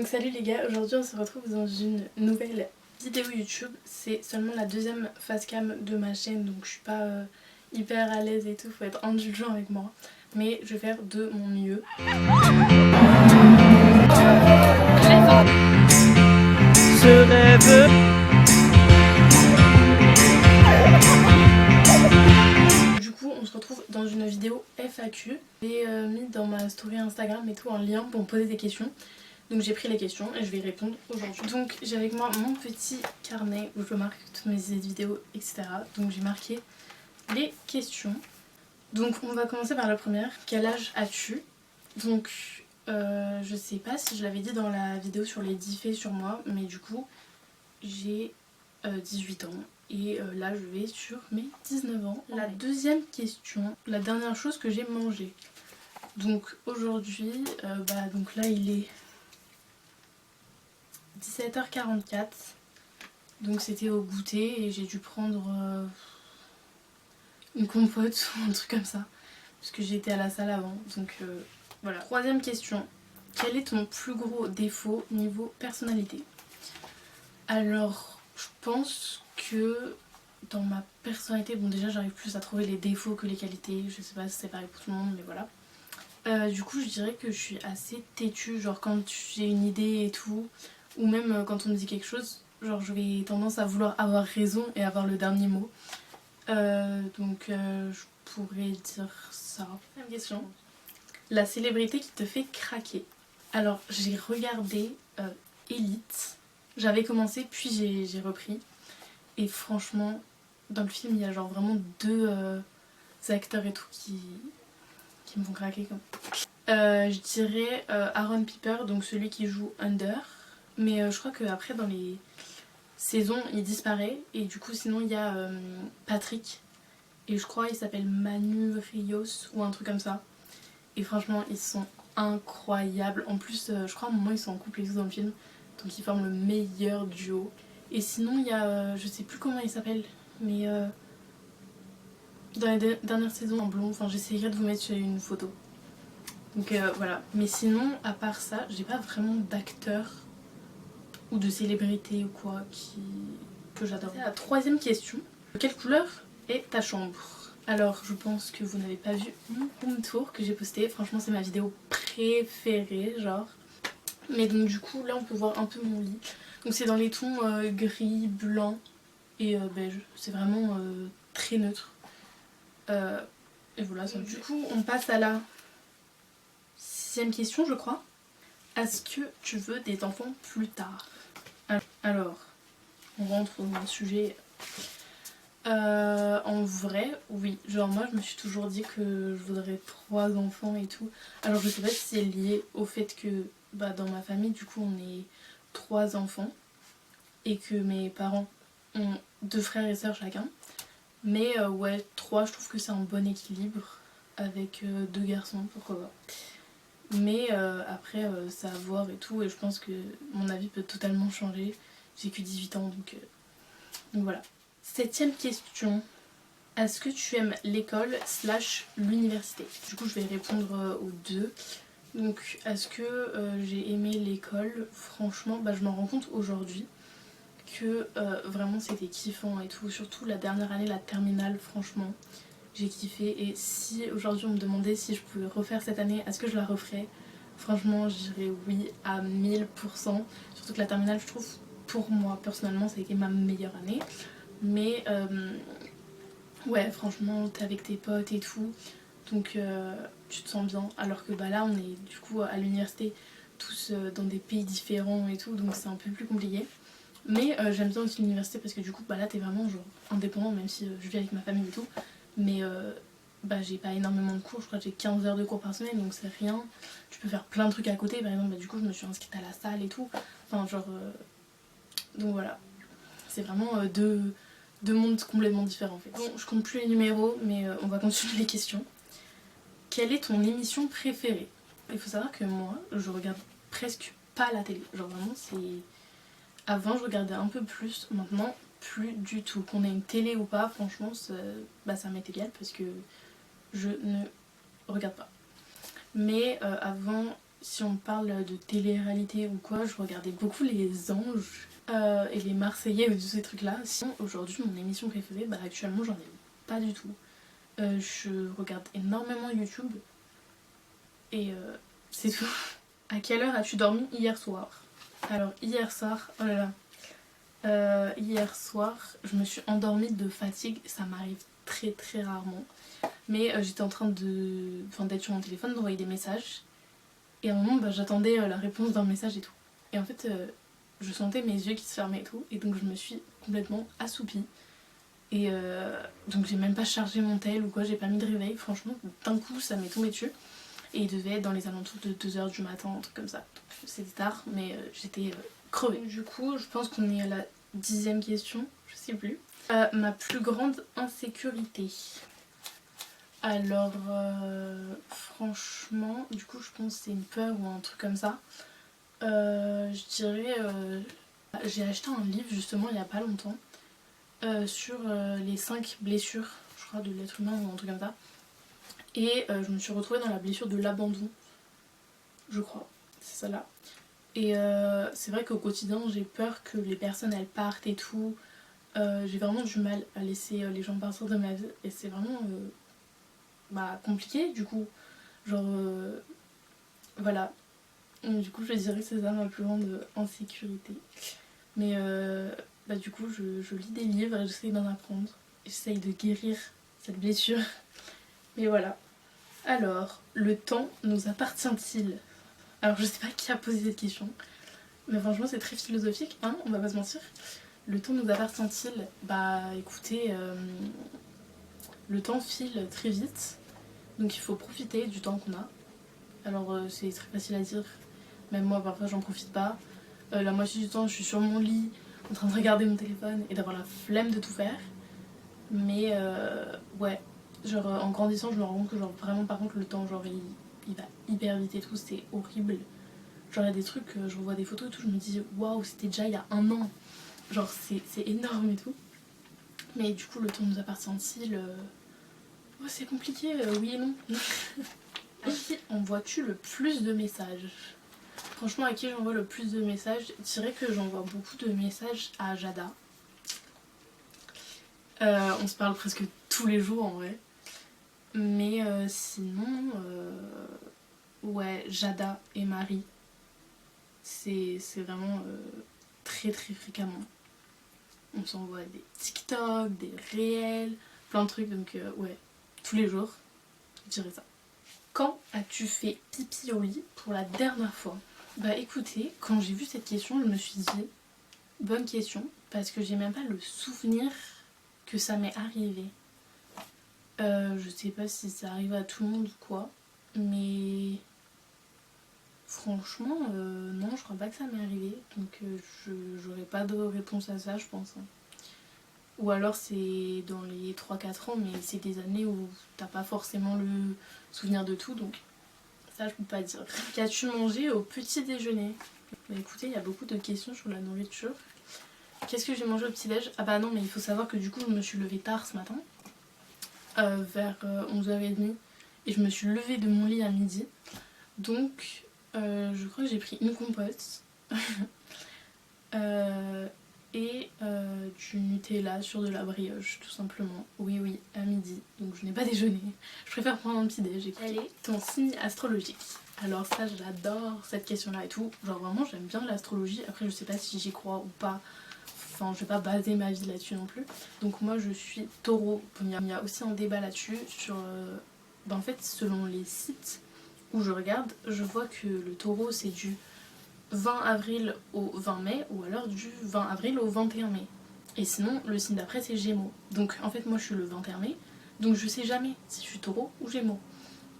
Donc salut les gars, aujourd'hui on se retrouve dans une nouvelle vidéo YouTube. C'est seulement la deuxième face cam de ma chaîne, donc je suis pas hyper à l'aise et tout, faut être indulgent avec moi. Mais je vais faire de mon mieux. Ce rêve. Du coup on se retrouve dans une vidéo FAQ. J'ai mis dans ma story Instagram et tout un lien pour me poser des questions. Donc j'ai pris les questions et je vais y répondre aujourd'hui. Donc j'ai avec moi mon petit carnet où je marque toutes mes vidéos, etc. Donc j'ai marqué les questions. Donc on va commencer par la première. Quel âge as-tu? Donc je sais pas si je l'avais dit dans la vidéo sur les 10 faits sur moi, mais du coup j'ai 18 ans et là je vais sur mes 19 ans. La deuxième question, la dernière chose que j'ai mangée. Donc aujourd'hui, donc là il est 17h44, donc c'était au goûter et j'ai dû prendre une compote ou un truc comme ça parce que j'étais à la salle avant, donc voilà. Troisième question, quel est ton plus gros défaut niveau personnalité? Alors je pense que dans ma personnalité, bon déjà j'arrive plus à trouver les défauts que les qualités, je sais pas si c'est pareil pour tout le monde mais voilà. Du coup je dirais que je suis assez têtue, genre quand j'ai une idée et tout, ou même quand on me dit quelque chose, genre je vais tendance à vouloir avoir raison et avoir le dernier mot. Donc je pourrais dire ça. Deuxième question. La célébrité qui te fait craquer. Alors j'ai regardé Elite. J'avais commencé puis j'ai repris. Et franchement, dans le film il y a genre vraiment deux acteurs et tout qui me font craquer comme. Je dirais Aaron Piper, donc celui qui joue Under. Mais je crois qu'après dans les saisons il disparaît. Et du coup sinon il y a Patrick. Et je crois il s'appelle Manu Rios ou un truc comme ça. Et franchement ils sont incroyables. En plus je crois à un moment ils sont en couple et tout dans le film. Donc ils forment le meilleur duo. Et sinon il y a, je sais plus comment il s'appelle. Mais dans les dernières saisons en blond. Enfin j'essaierai de vous mettre sur une photo. Donc voilà. Mais sinon à part ça j'ai pas vraiment d'acteur ou de célébrité ou quoi que j'adore. La troisième question. Quelle couleur est ta chambre? Alors je pense que vous n'avez pas vu mon room tour que j'ai posté. Franchement c'est ma vidéo préférée genre. Mais donc du coup là on peut voir un peu mon lit. Donc c'est dans les tons gris, blanc et beige. C'est vraiment très neutre. Et voilà ça. Du coup on passe à la sixième question je crois. Est-ce que tu veux des enfants plus tard? Alors, on rentre dans le sujet. En vrai, oui. Genre moi je me suis toujours dit que je voudrais 3 enfants et tout. Alors je sais pas si c'est lié au fait que dans ma famille du coup on est 3 enfants. Et que mes parents ont 2 frères et sœurs chacun. Mais ouais, 3 je trouve que c'est un bon équilibre. Avec 2 garçons, pourquoi pas. Mais après c'est à voir et tout. Et je pense que mon avis peut totalement changer. J'ai que 18 ans donc voilà. Septième question. Est-ce que tu aimes l'école / l'université? Du coup je vais répondre aux deux. Donc est-ce que j'ai aimé l'école? Franchement je m'en rends compte aujourd'hui que vraiment c'était kiffant et tout. Surtout la dernière année, la terminale, franchement j'ai kiffé. Et si aujourd'hui on me demandait si je pouvais refaire cette année, est-ce que je la referais? Franchement je dirais oui à 1000%. Surtout que la terminale je trouve, pour moi personnellement ça a été ma meilleure année. Mais ouais franchement t'es avec tes potes et tout. Donc tu te sens bien. Alors que là on est du coup à l'université tous dans des pays différents et tout. Donc c'est un peu plus compliqué. Mais j'aime bien aussi l'université parce que du coup là t'es vraiment genre indépendant. Même si je vis avec ma famille et tout. Mais j'ai pas énormément de cours. Je crois que j'ai 15 heures de cours par semaine. Donc c'est rien. Tu peux faire plein de trucs à côté. Par exemple du coup je me suis inscrite à la salle et tout. Enfin genre donc voilà. C'est vraiment deux mondes complètement différents en fait. Bon, je compte plus les numéros, mais on va continuer les questions. Quelle est ton émission préférée? Il faut savoir que moi, je regarde presque pas la télé. Genre vraiment, c'est... Avant, je regardais un peu plus. Maintenant, plus du tout. Qu'on ait une télé ou pas, franchement, ça m'est égal parce que je ne regarde pas. Mais avant, si on parle de télé-réalité ou quoi, je regardais beaucoup les Anges et les Marseillais ou tous ces trucs-là. Sinon, aujourd'hui, mon émission préférée, bah actuellement, j'en ai pas du tout. Je regarde énormément YouTube et c'est tout. À quelle heure as-tu dormi hier soir? Alors, hier soir, oh là là. Hier soir, je me suis endormie de fatigue, ça m'arrive très très rarement. Mais j'étais en train d'être sur mon téléphone, d'envoyer des messages. Et à un moment, bah, j'attendais la réponse d'un message et tout. Et en fait, je sentais mes yeux qui se fermaient et tout. Et donc je me suis complètement assoupie. Et donc j'ai même pas chargé mon tel ou quoi, j'ai pas mis de réveil. Franchement, d'un coup, ça m'est tombé dessus. Et il devait être dans les alentours de 2h du matin, un truc comme ça. Donc c'était tard, mais j'étais crevée. Du coup, je pense qu'on est à la 10e question, je sais plus. Ma plus grande insécurité. Alors, franchement, du coup, je pense que c'est une peur ou un truc comme ça. Je dirais. J'ai acheté un livre justement il y a pas longtemps sur les 5 blessures, je crois, de l'être humain ou un truc comme ça. Et je me suis retrouvée dans la blessure de l'abandon, je crois, c'est ça là. Et c'est vrai qu'au quotidien, j'ai peur que les personnes elles partent et tout. J'ai vraiment du mal à laisser les gens partir de ma vie. Et c'est vraiment compliqué du coup. Genre, voilà. Et du coup, je dirais que c'est ça ma plus grande insécurité. Mais du coup, je lis des livres et j'essaye d'en apprendre. J'essaye de guérir cette blessure. Mais voilà. Alors, le temps nous appartient-il? Alors, je sais pas qui a posé cette question. Mais franchement, c'est très philosophique, hein, on va pas se mentir. Le temps nous appartient-il? Bah écoutez, le temps file très vite. Donc il faut profiter du temps qu'on a. Alors c'est très facile à dire. Même moi, parfois, j'en profite pas. La moitié du temps, je suis sur mon lit, en train de regarder mon téléphone et d'avoir la flemme de tout faire. Mais ouais, genre en grandissant, je me rends compte que genre vraiment, par contre, le temps, genre il va hyper vite et tout, c'est horrible. Genre il y a des trucs, je revois des photos et tout, je me dis waouh, c'était déjà il y a un an. Genre c'est énorme et tout. Mais du coup, le temps nous appartient-il c'est compliqué, oui et non. À qui envoies-tu le plus de messages? Franchement, à qui j'envoie le plus de messages? Je dirais que j'envoie beaucoup de messages à Jada. On se parle presque tous les jours en vrai. Mais sinon, ouais, Jada et Marie, c'est vraiment très très fréquemment. On s'envoie des TikTok, des réels, plein de trucs, donc ouais, tous les jours, je dirais ça. Quand as-tu fait pipi au lit pour la dernière fois? Bah écoutez, quand j'ai vu cette question, je me suis dit, bonne question, parce que j'ai même pas le souvenir que ça m'est arrivé. Je sais pas si ça arrive à tout le monde ou quoi, mais franchement, non, je crois pas que ça m'est arrivé, donc j'aurais pas de réponse à ça, je pense. Hein. Ou alors c'est dans les 3-4 ans, mais c'est des années où t'as pas forcément le souvenir de tout, donc ça je peux pas dire. Qu'as-tu mangé au petit déjeuner? Bah écoutez, il y a beaucoup de questions sur la nourriture. Qu'est-ce que j'ai mangé au petit déj? Ah bah non, mais il faut savoir que du coup je me suis levée tard ce matin, vers 11h30, et je me suis levée de mon lit à midi. Donc je crois que j'ai pris une compote. Et du Nutella sur de la brioche, tout simplement. Oui, à midi. Donc je n'ai pas déjeuné. Je préfère prendre un petit déj. Allez, ton signe astrologique. Alors ça, j'adore cette question-là et tout. Genre vraiment, j'aime bien l'astrologie. Après, je sais pas si j'y crois ou pas. Enfin, je vais pas baser ma vie là-dessus non plus. Donc moi, je suis taureau. Il y a aussi un débat là-dessus sur... en fait, selon les sites où je regarde, je vois que le taureau, c'est du 20 avril au 20 mai ou alors du 20 avril au 21 mai. Et sinon, le signe d'après, c'est Gémeaux. Donc en fait, moi, je suis le 21 mai. Donc je sais jamais si je suis taureau ou Gémeaux.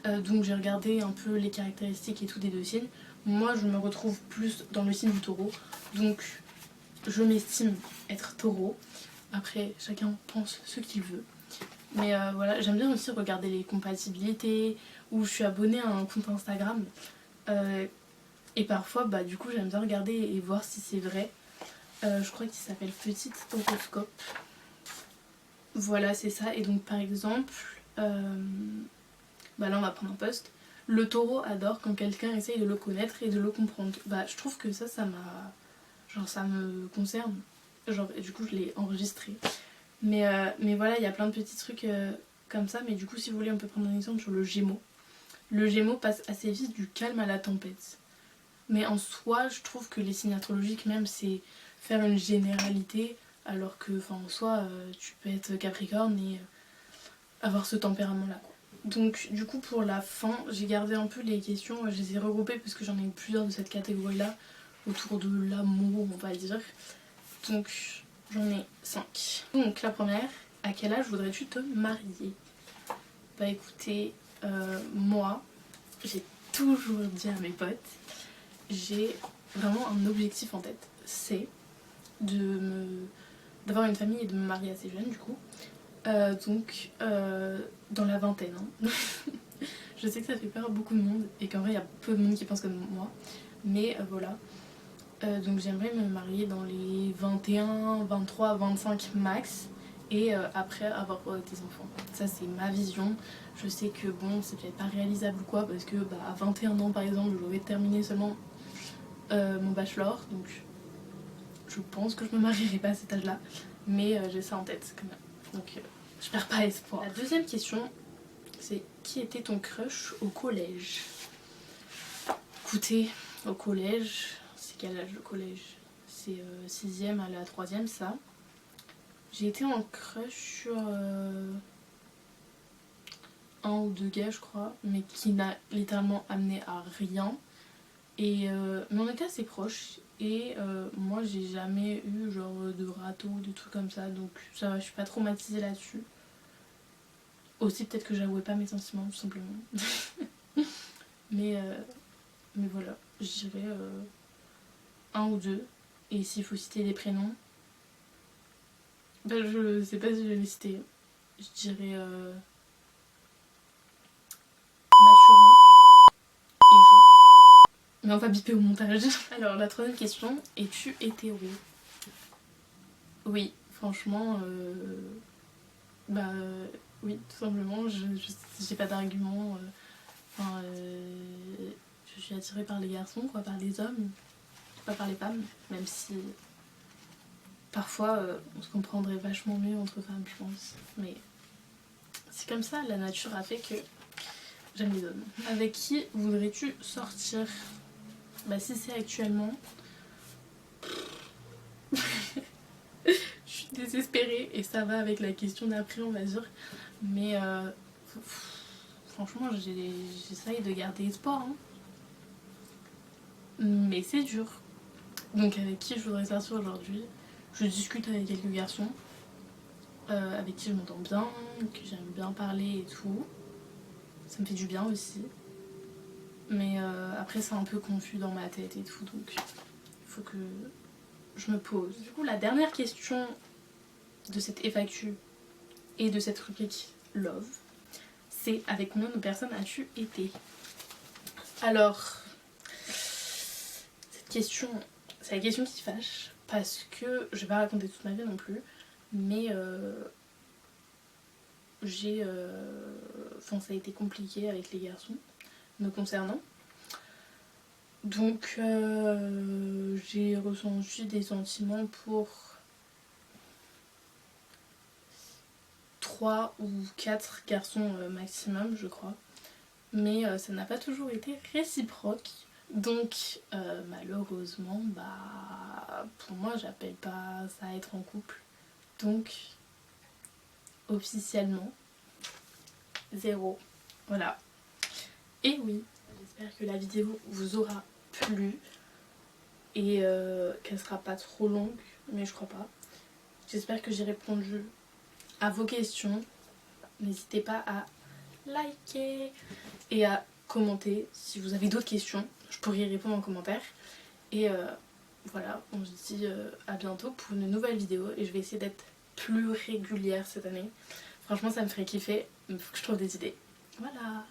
Donc j'ai regardé un peu les caractéristiques et tout des deux signes. Moi, je me retrouve plus dans le signe du taureau. Donc je m'estime être taureau. Après, chacun pense ce qu'il veut. Mais voilà, j'aime bien aussi regarder les compatibilités, où je suis abonnée à un compte Instagram. Et parfois, du coup, j'aime bien regarder et voir si c'est vrai. Je crois qu'il s'appelle Petit Horoscope. Voilà, c'est ça. Et donc, par exemple, là, on va prendre un post. Le taureau adore quand quelqu'un essaye de le connaître et de le comprendre. Bah je trouve que ça m'a... Genre ça me concerne. Genre et du coup je l'ai enregistré. Mais voilà, il y a plein de petits trucs comme ça. Mais du coup si vous voulez on peut prendre un exemple sur le Gémeaux. Le Gémeaux passe assez vite du calme à la tempête. Mais en soi je trouve que les signes astrologiques même c'est faire une généralité. Alors que en soi tu peux être Capricorne et avoir ce tempérament là quoi. Donc du coup pour la fin j'ai gardé un peu les questions, je les ai regroupées parce que j'en ai eu plusieurs de cette catégorie là autour de l'amour on va dire. Donc j'en ai 5. Donc la première, à quel âge voudrais-tu te marier? Bah écoutez, moi j'ai toujours dit à mes potes, j'ai vraiment un objectif en tête, c'est d'avoir une famille et de me marier assez jeune du coup. Donc dans la vingtaine. Hein. Je sais que ça fait peur à beaucoup de monde et qu'en vrai il y a peu de monde qui pense comme moi. Mais voilà. Donc j'aimerais me marier dans les 21, 23, 25 max. Et après avoir des enfants. Ça c'est ma vision. Je sais que bon c'est peut-être pas réalisable ou quoi. Parce que à 21 ans par exemple j'aurais terminé seulement mon bachelor. Donc je pense que je me marierai pas à cet âge là. Mais j'ai ça en tête quand même. Donc je perds pas espoir. La deuxième question, c'est qui était ton crush au collège? Écoutez, au collège, c'est quel âge le collège? C'est 6ème à la 3ème ça. J'ai été en crush sur un ou deux gars je crois, mais qui n'a littéralement amené à rien. Et mais on était assez proches et moi j'ai jamais eu genre de râteau, de trucs comme ça, donc ça va, je suis pas traumatisée là-dessus. Aussi peut-être que j'avouais pas mes sentiments tout simplement. mais voilà, je dirais un ou deux. Et s'il faut citer des prénoms, bah je sais pas si je vais les citer. Je dirais Mathurin et Jean. Mais on va biper au montage. Alors la troisième question, es-tu hétéro? Oui, franchement, bah oui, tout simplement, j'ai pas d'argument. Je suis attirée par les garçons, quoi, par les hommes, pas par les femmes, même si parfois on se comprendrait vachement mieux entre femmes, je pense. Mais c'est comme ça, la nature a fait que j'aime les hommes. Avec qui voudrais-tu sortir? Bah si c'est actuellement... Je suis désespérée et ça va avec la question d'après on va dire. Mais franchement j'essaye de garder espoir. Hein. Mais c'est dur. Donc avec qui je voudrais sortir aujourd'hui? Je discute avec quelques garçons avec qui je m'entends bien, que j'aime bien parler et tout. Ça me fait du bien aussi. Mais après c'est un peu confus dans ma tête et tout, donc il faut que je me pose. Du coup la dernière question de cette FAQ et de cette rubrique Love, c'est avec combien de personnes as-tu été? Alors, cette question, c'est la question qui fâche, parce que je vais pas raconter toute ma vie non plus, mais ça a été compliqué avec les garçons me concernant. Donc j'ai ressenti des sentiments pour 3 ou 4 garçons maximum je crois. Mais ça n'a pas toujours été réciproque. Donc malheureusement pour moi j'appelle pas ça être en couple. Donc officiellement 0. Voilà. Et oui, j'espère que la vidéo vous aura plu et qu'elle sera pas trop longue, mais je crois pas. J'espère que j'ai répondu à vos questions. N'hésitez pas à liker et à commenter si vous avez d'autres questions. Je pourrais y répondre en commentaire. Et voilà, on se dit à bientôt pour une nouvelle vidéo et je vais essayer d'être plus régulière cette année. Franchement ça me ferait kiffer, il faut que je trouve des idées. Voilà.